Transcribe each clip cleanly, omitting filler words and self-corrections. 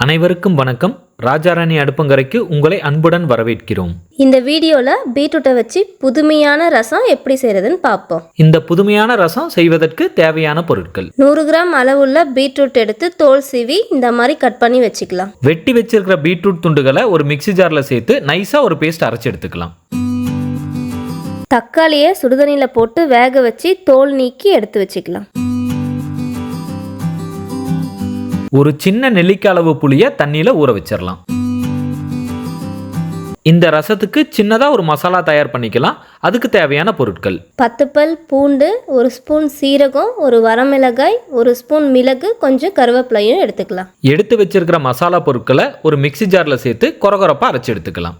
அனைவருக்கும் வணக்கம். ராஜாராணி அடுப்பங்கரைக்கு உங்களை அன்புடன் வரவேற்கிறோம். இந்த வீடியோல பீட்ரூட்டை வச்சு புதுமையான ரசம் எப்படி செய்யறதுன்னு பார்ப்போம். இந்த புதுமையான ரசம் செய்வதற்கு தேவையான பொருட்கள்: 100 கிராம் அளவுள்ள பீட்ரூட் எடுத்து தோல் சீவி இந்த மாதிரி கட் பண்ணி வச்சுக்கலாம். வெட்டி வச்சிருக்கிற பீட்ரூட் துண்டுகளை ஒரு மிக்ஸி ஜார்ல சேர்த்து நைஸா ஒரு பேஸ்ட் அரைச்சு எடுத்துக்கலாம். தக்காளியை சுடுதண்ணில போட்டு வேக வச்சு தோல் நீக்கி எடுத்து வச்சுக்கலாம். ஒரு சின்ன நெல்லிக்காய் அளவு புளியை தண்ணியில ஊற வச்சிடலாம். இந்த ரசத்துக்கு சின்னதா ஒரு மசாலா தயார் பண்ணிக்கலாம். அதுக்கு தேவையான பொருட்கள்: 10 பல் பூண்டு, 1 ஸ்பூன் சீரகம், 1 வரமிளகாய், 1 ஸ்பூன் மிளகு, கொஞ்சம் கருவேப்பிலையும் எடுத்துக்கலாம். எடுத்து வச்சிருக்கிற மசாலா பொருட்களை ஒரு மிக்ஸி ஜார்ல சேர்த்து கொரகொரப்பா அரைச்சு எடுத்துக்கலாம்.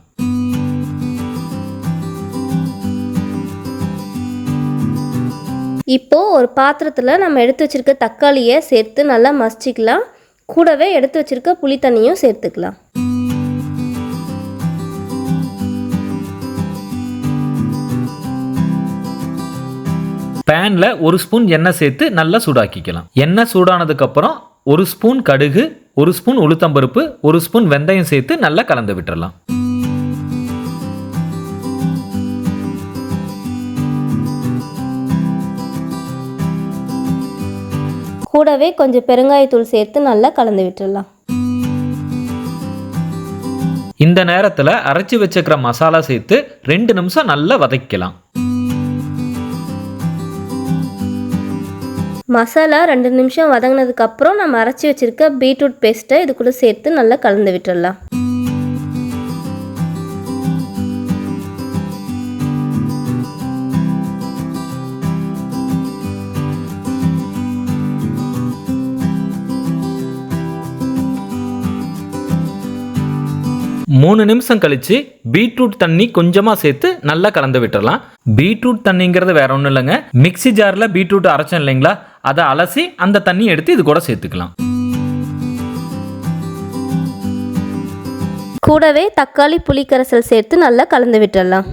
இப்போ ஒரு பாத்திரத்துல நம்ம எடுத்து வச்சிருக்க தக்காளியை சேர்த்து நல்லா மசிச்சுக்கலாம். கூடவே எடுத்து வச்சிருக்க புளி தண்ணியும் சேர்த்துக்கலாம். பேன்ல 1 ஸ்பூன் எண்ணெய் சேர்த்து நல்லா சூடாக்கிக்கலாம். எண்ணெய் சூடானதுக்கு அப்புறம் 1 ஸ்பூன் கடுகு, 1 ஸ்பூன் உளுத்தம்பருப்பு, 1 ஸ்பூன் வெந்தயம் சேர்த்து நல்லா கலந்து விட்டுறலாம். கூடவே கொஞ்சம் பெருங்காயத்தூள் சேர்த்து நல்லா கலந்து விட்டுடலாம். இந்த நேரத்தில் அரைச்சி வச்சுக்கிற மசாலா சேர்த்து 2 நிமிஷம் நல்லா வதக்கலாம். மசாலா 2 நிமிஷம் வதங்கினதுக்கு அப்புறம் நம்ம அரைச்சி வச்சிருக்க பீட்ரூட் பேஸ்ட்டை இதுக்குள்ள சேர்த்து நல்லா கலந்து விட்டுடலாம். மூணு நிமிஷம் கழிச்சு பீட்ரூட் தண்ணி கொஞ்சமா சேர்த்து நல்லா கலந்து விட்டுறலாம். பீட்ரூட் தண்ணிங்கிறது வேற ஒன்றும் இல்லைங்க, மிக்ஸி ஜார்ல பீட்ரூட் அரைச்சோம் இல்லைங்களா, அதை அலசி அந்த தண்ணி எடுத்து இது கூட சேர்த்துக்கலாம். கூடவே தக்காளி புளி கரைசல் சேர்த்து நல்லா கலந்து விட்டுடலாம்.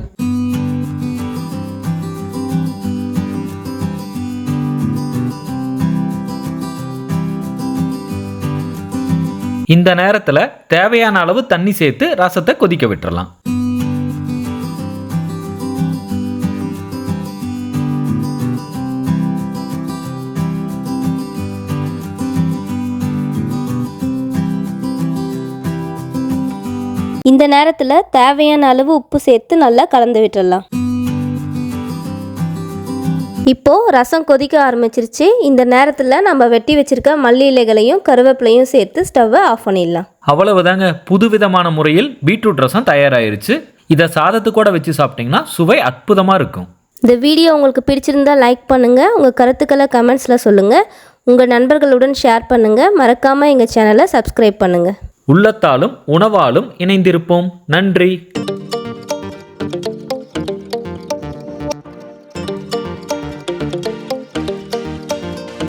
இந்த நேரத்தில் தேவையான அளவு தண்ணி சேர்த்து ரசத்தை கொதிக்க விட்டுறலாம். இந்த நேரத்தில் தேவையான அளவு உப்பு சேர்த்து நல்லா கலந்து விட்டுடலாம். இப்போ ரசம் கொதிக்க ஆரம்பிச்சிருச்சு. இந்த நேரத்தில் நம்ம வெட்டி வச்சிருக்க மல்லி இலைகளையும் கருவேப்பிலையும் சேர்த்து ஸ்டவ்வை ஆஃப் பண்ணிடலாம். அவ்வளவுதாங்க, புதுவிதமான முறையில் பீட்ரூட் ரசம் தயாராயிருச்சு. இதை சாதத்து கூட வச்சு சாப்பிட்டீங்கன்னா சுவை அற்புதமாக இருக்கும். இந்த வீடியோ உங்களுக்கு பிடிச்சிருந்தா லைக் பண்ணுங்கள். உங்கள் கருத்துக்களை கமெண்ட்ஸில் சொல்லுங்கள். உங்கள் நண்பர்களுடன் ஷேர் பண்ணுங்கள். மறக்காமல் எங்கள் சேனலை சப்ஸ்கிரைப் பண்ணுங்கள். உள்ளத்தாலும் உணவாலும் இணைந்திருப்போம். நன்றி.